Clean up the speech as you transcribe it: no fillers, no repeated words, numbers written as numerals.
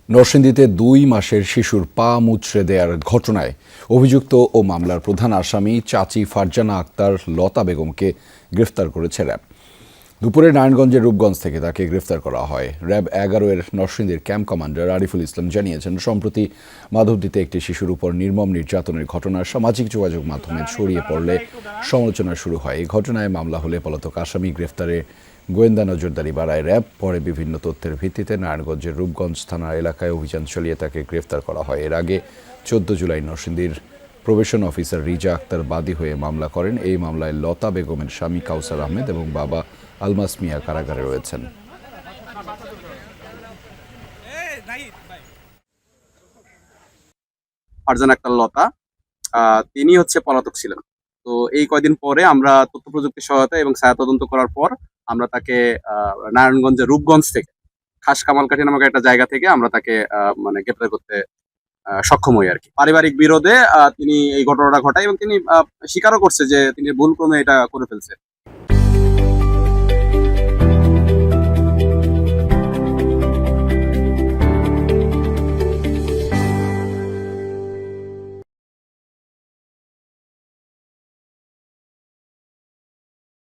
নরসিংদীতে ২ মাসের শিশুর পা মুচড়ে দেওয়ার ঘটনায় অভিযুক্ত ও মামলার প্রধান আসামি চাচি ফারজানা আক্তার লতা বেগমকে গ্রেফতার করেছে র্যাব। দুপুরে নারায়ণগঞ্জের রূপগঞ্জ থেকে তাকে গ্রেফতার করা হয়। র্যাব ১১ এর নরসিংদীর ক্যাম্প কমান্ডার আরিফুল ইসলাম জানিয়েছেন, সম্প্রতি মাধবদীতে একটি শিশুর উপর নির্মম নির্যাতনের ঘটনা সামাজিক যোগাযোগ মাধ্যমে ছড়িয়ে পড়লে সমালোচনা শুরু হয়। এই ঘটনায় মামলা হলে পলাতক আসামি গ্রেফতারে গোয়েন্দা নজরদারি বাড়ায় র্যাব। পরে বিভিন্ন তথ্যের ভিত্তিতে নারায়ণগঞ্জের রূপগঞ্জ থানা এলাকায় অভিযান চালিয়ে তাকে গ্রেফতার করা হয়। এর আগে ১৪ জুলাই নরসিংদীর প্রবেশন অফিসার রিজা আক্তার বাদী হয়ে মামলা করেন। এই মামলায় লতা বেগমের স্বামী কাউসার আহমেদ এবং বাবা আলমাস মিয়া কারাগারে রয়েছেন। ফারজানা আক্তার লতা তিনি হচ্ছে পলাতক ছিলেন। তো এই কয়দিন পরে আমরা তথ্য প্রযুক্তির সহায়তা এবং ছায়া তদন্ত করার পর আমরা তাকে নারায়ণগঞ্জের রূপগঞ্জ থেকে খাস কামালকাঠি নামক একটা জায়গা থেকে আমরা তাকে মানে গ্রেপ্তার করতে সক্ষম হই আর কি। পারিবারিক বিরোধে তিনি এই ঘটনাটা ঘটায় এবং তিনি স্বীকারও করছে যে তিনি ভুলক্রমে এটা করে ফেলছে।